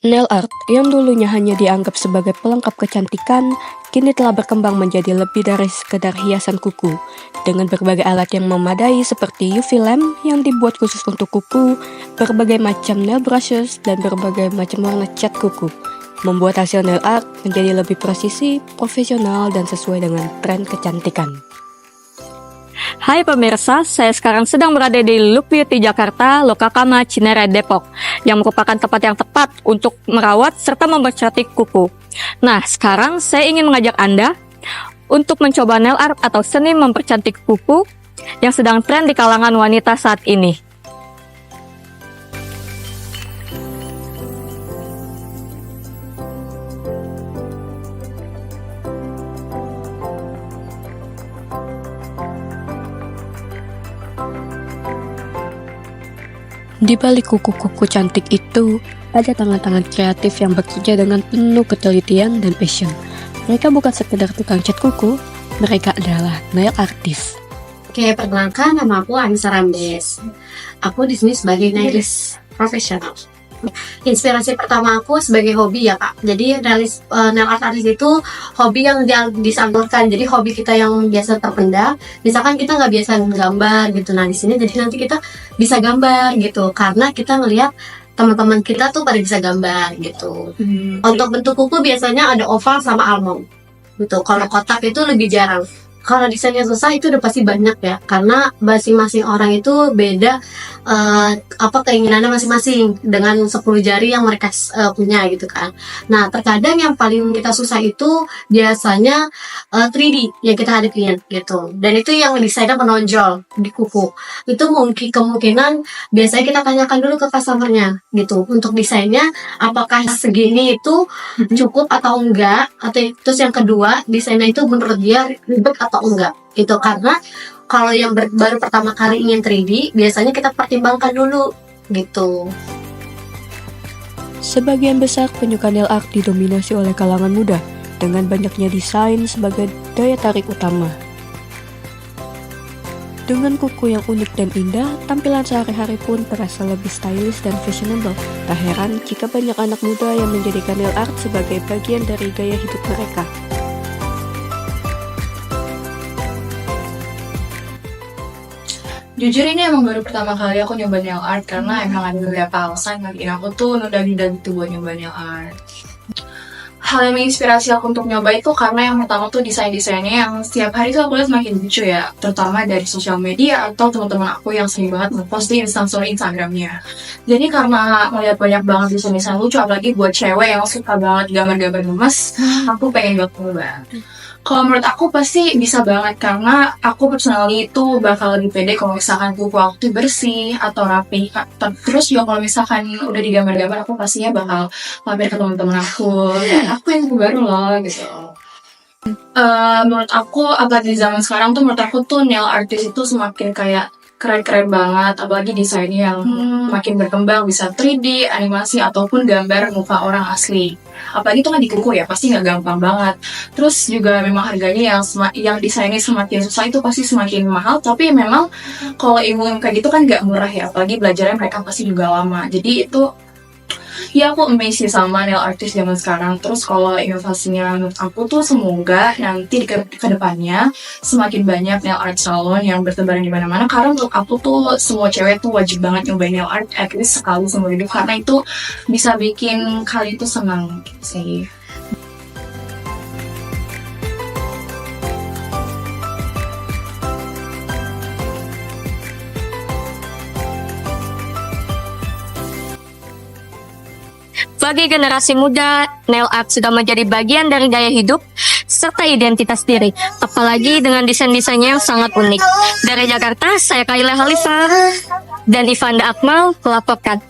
Nail art yang dulunya hanya dianggap sebagai pelengkap kecantikan, kini telah berkembang menjadi lebih dari sekedar hiasan kuku. Dengan berbagai alat yang memadai seperti UV lamp yang dibuat khusus untuk kuku, berbagai macam nail brushes, dan berbagai macam warna cat kuku, membuat hasil nail art menjadi lebih presisi, profesional, dan sesuai dengan tren kecantikan. Hai pemirsa, saya sekarang sedang berada di Look Beauty Jakarta, Lokakama, Cinere, Depok, yang merupakan tempat yang tepat untuk merawat serta mempercantik kuku. Nah, sekarang saya ingin mengajak Anda untuk mencoba nail art atau seni mempercantik kuku yang sedang tren di kalangan wanita saat ini. Di balik kuku-kuku cantik itu, ada tangan-tangan kreatif yang bekerja dengan penuh ketelitian dan passion. Mereka bukan sekedar tukang cat kuku, mereka adalah nail artist. Oke, perkenalkan, nama aku Anissa Ramdes. Aku di sini sebagai nailist profesional. Inspirasi pertama aku sebagai hobi ya Kak. Jadi nail art artist itu hobi yang disalurkan. Jadi hobi kita yang biasa terpendam. Misalkan kita nggak biasa gambar gitu. Nah di sini jadi nanti kita bisa gambar gitu. Karena kita ngelihat teman-teman kita tuh pada bisa gambar gitu. Untuk bentuk kuku biasanya ada oval sama almond. Gitu. Kalau kotak itu lebih jarang. Kalau desainnya susah itu udah pasti banyak ya, karena masing-masing orang itu beda keinginannya masing-masing dengan 10 jari yang mereka punya gitu kan. Nah terkadang yang paling kita susah itu biasanya 3D yang kita hadapin gitu, dan itu yang desainnya menonjol di kuku. Itu mungkin kemungkinan biasanya kita tanyakan dulu ke customernya gitu, untuk desainnya apakah segini itu cukup atau enggak, atau terus yang kedua desainnya itu menurut dia ribet atau enggak gitu. Karena kalau yang baru pertama kali ingin 3D biasanya kita pertimbangkan dulu gitu. Sebagian besar penyuka nail art didominasi oleh kalangan muda, dengan banyaknya desain sebagai daya tarik utama. Dengan kuku yang unik dan indah, tampilan sehari-hari pun terasa lebih stylish dan fashionable. Tak heran jika banyak anak muda yang menjadikan nail art sebagai bagian dari gaya hidup mereka. Jujur ini emang baru pertama kali aku nyoba nail art, karena emang ada beberapa alasan yang bikin aku tuh nunda-nunda gitu buat nyoba nail art. Hal yang menginspirasi aku untuk nyoba itu karena yang pertama tuh desain-desainnya yang setiap hari tuh aku lihat makin lucu ya, terutama dari sosial media atau teman-teman aku yang sering banget nge-post di Instagramnya. Jadi karena melihat banyak banget desain-desain lucu, apalagi buat cewek yang suka banget gambar-gambar gemes, aku pengen banget nyoba. Kalau menurut aku pasti bisa banget, karena aku personally itu bakal lebih pede kalau misalkan kuku aku tuh bersih atau rapi. Terus juga kalau misalkan udah digambar-gambar, aku pastinya bakal mampir ke teman-teman aku, dan aku yang baru loh gitu. Menurut aku, apalagi di zaman sekarang tuh menurut aku tuh nail artist itu semakin kayak keren-keren banget, apalagi desainnya yang makin berkembang, bisa 3D, animasi, ataupun gambar muka orang asli. Apalagi itu kan di kuku ya, pasti nggak gampang banget. Terus juga memang harganya yang desainnya semakin susah itu pasti semakin mahal, tapi memang kalau ilmu kayak gitu kan nggak murah ya, apalagi belajarnya mereka pasti juga lama. Jadi itu ya aku amazed sih sama nail artist zaman sekarang. Terus kalau inovasinya menurut aku tuh semoga nanti ke depannya semakin banyak nail art salon yang bertebaran di mana-mana, karena menurut aku tuh semua cewek tuh wajib banget nyobain nail art at least sekali seumur hidup, karena itu bisa bikin kalian tuh senang gitu sih. Bagi generasi muda, nail art sudah menjadi bagian dari gaya hidup serta identitas diri, apalagi dengan desain-desainnya yang sangat unik. Dari Jakarta, saya Kaila Halifa dan Ivanda Akmal melaporkan.